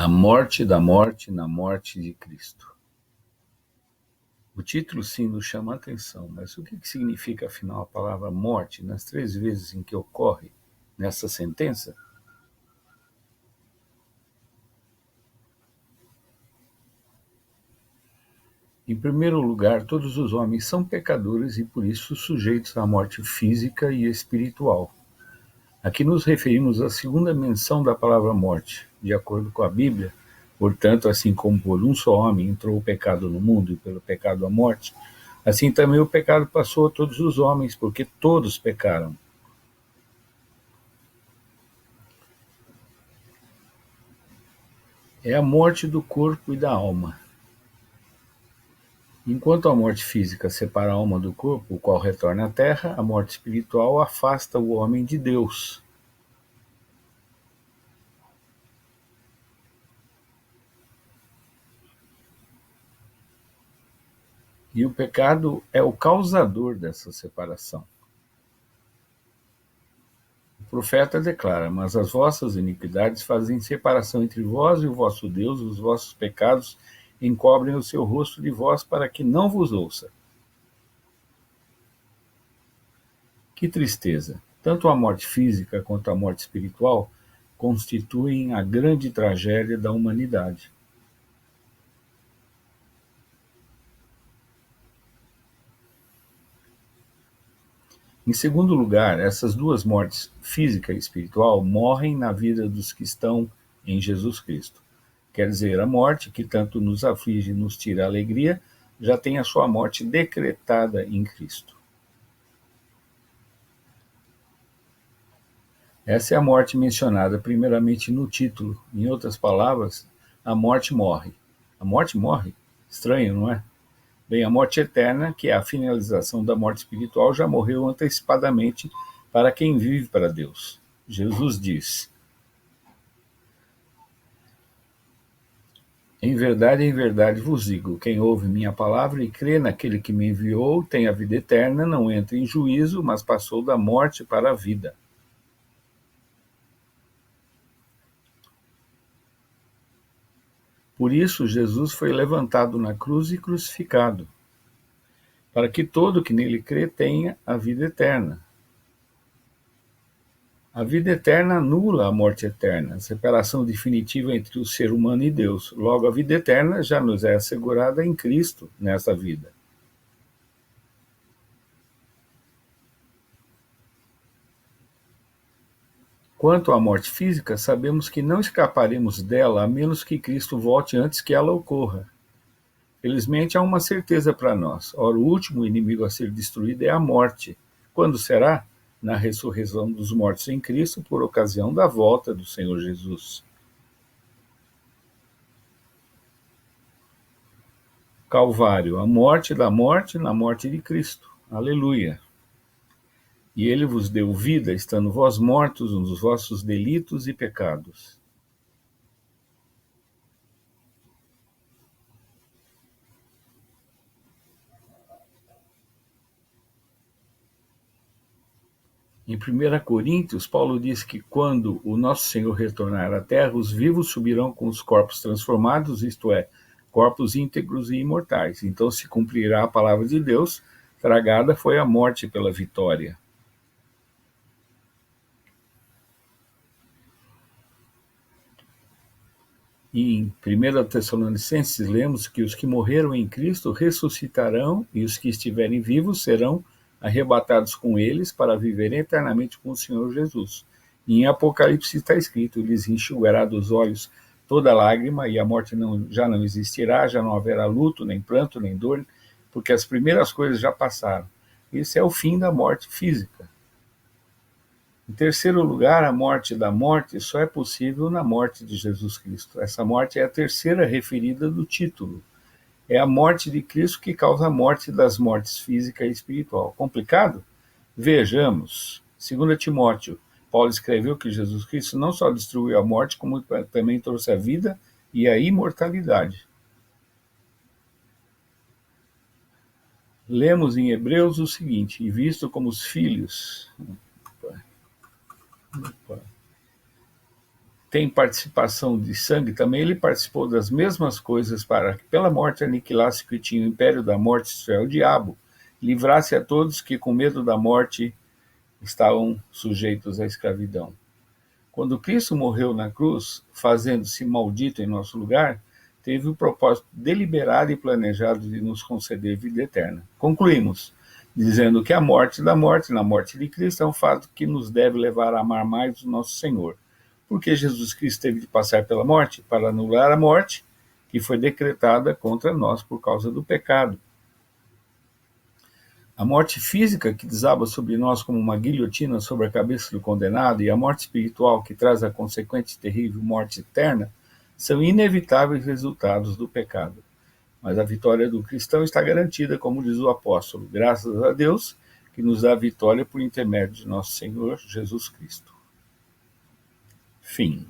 A morte da morte na morte de Cristo. O título sim nos chama a atenção, mas o que significa afinal a palavra morte nas 3 vezes em que ocorre nessa sentença? Em primeiro lugar, todos os homens são pecadores e por isso sujeitos à morte física e espiritual. Aqui nos referimos à segunda menção da palavra morte. De acordo com a Bíblia, portanto, assim como por um só homem entrou o pecado no mundo e pelo pecado a morte, assim também o pecado passou a todos os homens, porque todos pecaram. É a morte do corpo e da alma. Enquanto a morte física separa a alma do corpo, o qual retorna à terra, a morte espiritual afasta o homem de Deus. E o pecado é o causador dessa separação. O profeta declara: mas as vossas iniquidades fazem separação entre vós e o vosso Deus, os vossos pecados encobrem o seu rosto de vós para que não vos ouça. Que tristeza! Tanto a morte física quanto a morte espiritual constituem a grande tragédia da humanidade. Em segundo lugar, essas duas mortes, física e espiritual, morrem na vida dos que estão em Jesus Cristo. Quer dizer, a morte, que tanto nos aflige e nos tira a alegria, já tem a sua morte decretada em Cristo. Essa é a morte mencionada primeiramente no título. Em outras palavras, a morte morre. A morte morre? Estranho, não é? Bem, a morte eterna, que é a finalização da morte espiritual, já morreu antecipadamente para quem vive para Deus. Jesus diz: em verdade vos digo, quem ouve minha palavra e crê naquele que me enviou tem a vida eterna, não entra em juízo, mas passou da morte para a vida. Por isso Jesus foi levantado na cruz e crucificado, para que todo que nele crê tenha a vida eterna. A vida eterna anula a morte eterna, a separação definitiva entre o ser humano e Deus. Logo, a vida eterna já nos é assegurada em Cristo nessa vida. Quanto à morte física, sabemos que não escaparemos dela a menos que Cristo volte antes que ela ocorra. Felizmente, há uma certeza para nós. Ora, o último inimigo a ser destruído é a morte. Quando será? Na ressurreição dos mortos em Cristo, por ocasião da volta do Senhor Jesus. Calvário, a morte da morte na morte de Cristo. Aleluia. E ele vos deu vida, estando vós mortos nos vossos delitos e pecados. Em 1 Coríntios, Paulo diz que quando o nosso Senhor retornar à terra, os vivos subirão com os corpos transformados, isto é, corpos íntegros e imortais. Então se cumprirá a palavra de Deus, tragada foi a morte pela vitória. E em 1 Tessalonicenses, lemos que os que morreram em Cristo ressuscitarão e os que estiverem vivos serão arrebatados com eles para viver eternamente com o Senhor Jesus. E em Apocalipse está escrito: lhes enxugará dos olhos toda lágrima e a morte já não existirá, já não haverá luto, nem pranto, nem dor, porque as primeiras coisas já passaram. Esse é o fim da morte física. Em terceiro lugar, a morte da morte só é possível na morte de Jesus Cristo. Essa morte é a terceira referida do título. É a morte de Cristo que causa a morte das mortes física e espiritual. Complicado? Vejamos. 2 Timóteo, Paulo escreveu que Jesus Cristo não só destruiu a morte, como também trouxe a vida e a imortalidade. Lemos em Hebreus o seguinte: e visto como os filhos... tem participação de sangue, também ele participou das mesmas coisas para que pela morte aniquilasse o que tinha o império da morte, isto é, o diabo, livrasse a todos que com medo da morte estavam sujeitos à escravidão. Quando Cristo morreu na cruz, fazendo-se maldito em nosso lugar, teve o propósito deliberado e planejado de nos conceder vida eterna. Concluímos, dizendo que a morte da morte, na morte de Cristo, é um fato que nos deve levar a amar mais o nosso Senhor. Porque Jesus Cristo teve de passar pela morte para anular a morte que foi decretada contra nós por causa do pecado. A morte física, que desaba sobre nós como uma guilhotina sobre a cabeça do condenado, e a morte espiritual, que traz a consequente e terrível morte eterna, são inevitáveis resultados do pecado. Mas a vitória do cristão está garantida, como diz o apóstolo, graças a Deus, que nos dá a vitória por intermédio de nosso Senhor Jesus Cristo. Fim.